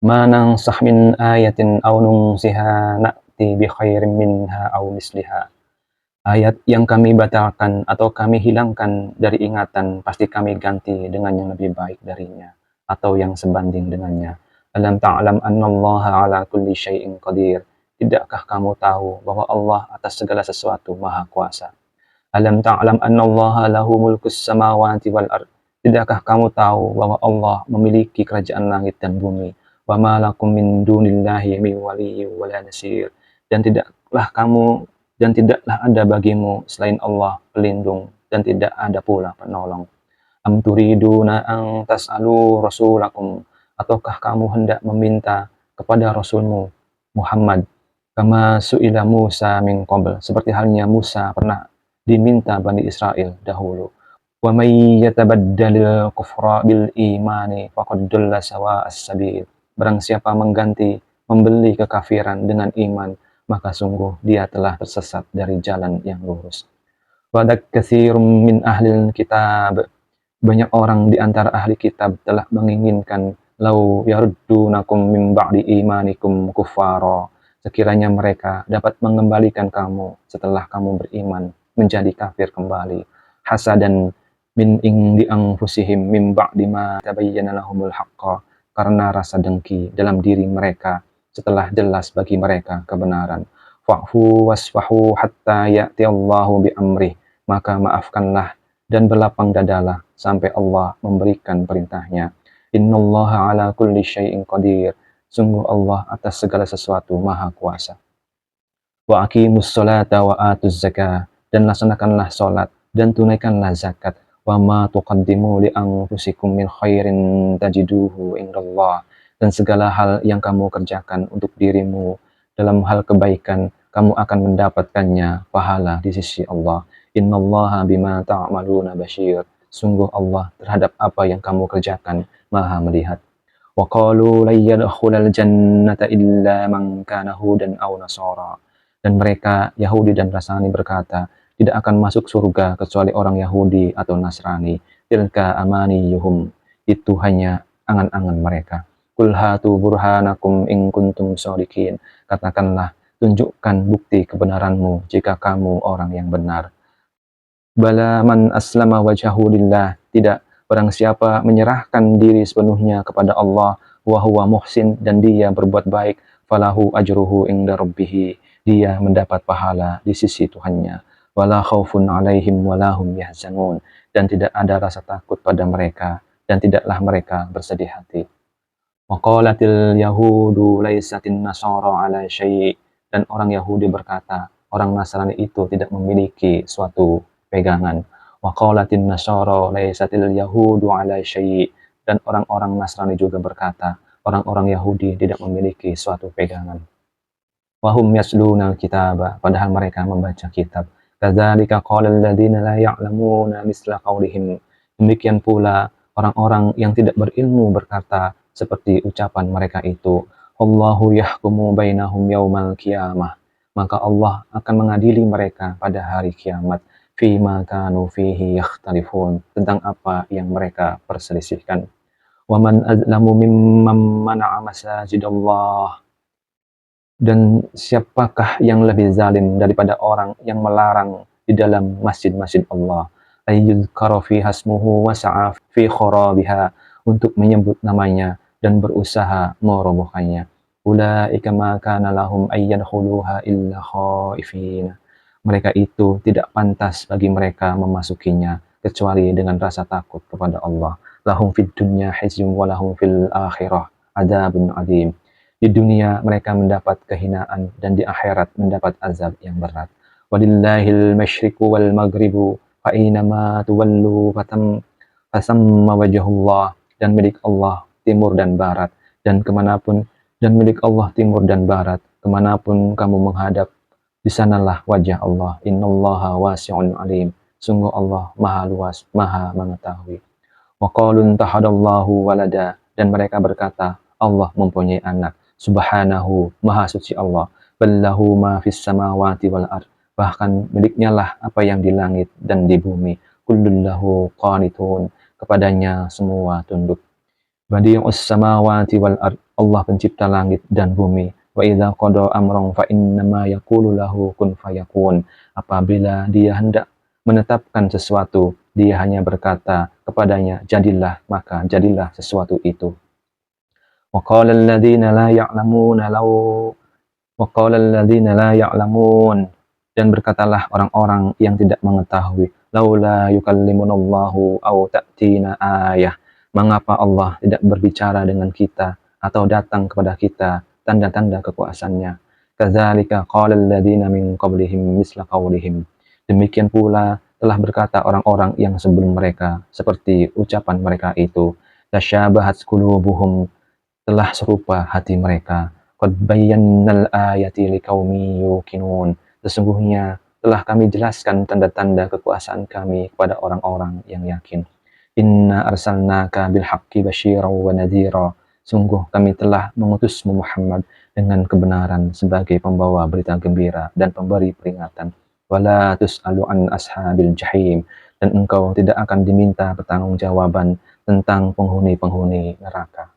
Ma nansakh min ayatin aw nunsiha na'ti bi khairin minha aw misliha. Ayat yang kami batalkan atau kami hilangkan dari ingatan, pasti kami ganti dengan yang lebih baik darinya, atau yang sebanding dengannya. Alam ta'lam annallaha ala kulli syai'in qadir. Tidakkah kamu tahu bahwa Allah atas segala sesuatu maha kuasa? Alam ta'lam annallaha lahu mulkus samawati wal ard. Tidakkah kamu tahu bahwa Allah memiliki kerajaan langit dan bumi? Wa ma lakum min dunillahi min waliyyin wala nasir. Dan tidaklah ada bagimu selain Allah pelindung, dan tidak ada pula penolong. Am turiduna an tas'alu rasulakum. Ataukah kamu hendak meminta kepada Rasulmu Muhammad, kama su'ila Musa min qabl, seperti halnya Musa pernah diminta Bani Israel dahulu. Wa may yatabaddalil kufra bil imani faqad dalla sawa'as sabil. Barang siapa membeli kekafiran dengan iman, maka sungguh dia telah tersesat dari jalan yang lurus. Wadak katsirum min ahlil kitab. Banyak orang di antara ahli kitab telah menginginkan lau yaruddunakum min ba'di imanikum kuffara. Sekiranya mereka dapat mengembalikan kamu setelah kamu beriman menjadi kafir kembali. Hasadan min indi anfusihim min ba'di ma tabayyana lahumul haqqa. Karena rasa dengki dalam diri mereka setelah jelas bagi mereka kebenaran. Fa'fu wasfahu hatta ya'tiyallahu bi amrih. Maka maafkanlah dan berlapang dadalah sampai Allah memberikan perintahnya. Innallaha ala kulli syai'in qadir. Sungguh Allah atas segala sesuatu maha kuasa. Wa aqimus sholata wa atuz zakah. Dan laksanakanlah salat dan tunaikanlah zakat. Wa ma tuqaddimu li anfusikum min khairin tajiduhu indallah. Dan segala hal yang kamu kerjakan untuk dirimu dalam hal kebaikan, kamu akan mendapatkannya pahala di sisi Allah. Innallaha bima ta'maluna basyir. Sungguh Allah terhadap apa yang kamu kerjakan maha melihat. Wa qalu lan yadkhulal jannata illa man kana hudan aw nasara. Dan mereka Yahudi dan Nasrani berkata, tidak akan masuk surga kecuali orang Yahudi atau Nasrani. Tilka amaniyuhum. Itu hanya angan-angan mereka. Qul hatu burhanakum in kuntum shodiqin. Katakanlah, tunjukkan bukti kebenaranmu jika kamu orang yang benar. Bala man aslama wajhahu lillah. Tidak, barang siapa menyerahkan diri sepenuhnya kepada Allah, wa huwa muhsin, dan dia berbuat baik, falahu ajruhu inda rabbih. Dia mendapat pahala di sisi Tuhannya. Wala khaufun alaihim walahum yahzanun. Dan tidak ada rasa takut pada mereka, dan tidaklah mereka bersedih hati. Wa qalatil yahudu laisatin nasara ala syai'. Dan orang Yahudi berkata, orang Nasrani itu tidak memiliki suatu pegangan. Wa qalatin nasara laisatil yahudu ala syai'. Dan orang-orang Nasrani juga berkata, orang-orang Yahudi tidak memiliki suatu pegangan. Wa hum yasluna kitaba, padahal mereka membaca kitab. Kadzalika qala alladziina la ya'lamuna misla qaulihim. Demikian pula orang-orang yang tidak berilmu berkata seperti ucapan mereka itu. Allahu yahkumu bainahum yaumal qiyamah. Maka Allah akan mengadili mereka pada hari kiamat. Fima kanu fihi yakhtalifun. Tentang apa yang mereka perselisihkan. Wa man azlamu mimman mana'a masajidallah. Dan siapakah yang lebih zalim daripada orang yang melarang di dalam masjid-masjid Allah, ayyuzkara fi hasmuhu wa sa'a fi kharabiha, untuk menyebut namanya dan berusaha merobohkannya. Ulaika ma kana lahum ayyadkhuluha illa khaifin. Mereka itu tidak pantas bagi mereka memasukinya kecuali dengan rasa takut kepada Allah. Lahum fid dunya khizyun wa lahum fil akhirah adzabun adzim. Di dunia mereka mendapat kehinaan dan di akhirat mendapat azab yang berat. Walillahil masyriqu wal maghribu fa aynama tuwallu fasamma wajhullah. Dan milik Allah timur dan barat, dan milik Allah timur dan barat, kemanapun kamu menghadap, di sanalah wajah Allah. Innallaha wasi'un alim. Sungguh Allah maha luas, maha mengetahui. Wa qalu tahadallahu walada. Dan mereka berkata, Allah mempunyai anak. Subhanahu, maha suci Allah. Ballahu ma fis samawati wal ard. Bahkan miliknya lah apa yang di langit dan di bumi. Kullullahu qanitun. Kepadanya semua tunduk. Badi'us samawati wal ard. Allah pencipta langit dan bumi. Wa idza qada amran fa innama yaqulu lahu kun fayakun. Apabila dia hendak menetapkan sesuatu, dia hanya berkata kepadanya, jadilah, maka jadilah sesuatu itu. Wa qala alladziina laa ya'lamuuna law wa qala alladziina laa ya'lamuun, dan berkatalah orang-orang yang tidak mengetahui, laula yukallimunallahu aw ta'tina ayah, mengapa Allah tidak berbicara dengan kita atau datang kepada kita tanda-tanda kekuasaannya. Kadzalika qala alladziina min qablihim misla qaulihim, demikian pula telah berkata orang-orang yang sebelum mereka seperti ucapan mereka itu. Tasyabahat qulubuhum, telah serupa hati mereka. Qad bayyannal ayati liqaumin yuqinun, sesungguhnya telah kami jelaskan tanda-tanda kekuasaan kami kepada orang-orang yang yakin. Inna arsalnaka bil haqqi basyiran wa nadhira, sungguh kami telah mengutusmu Muhammad dengan kebenaran sebagai pembawa berita gembira dan pemberi peringatan. Wala tus'alu an ashabil jahim, dan engkau tidak akan diminta pertanggungjawaban tentang penghuni-penghuni neraka.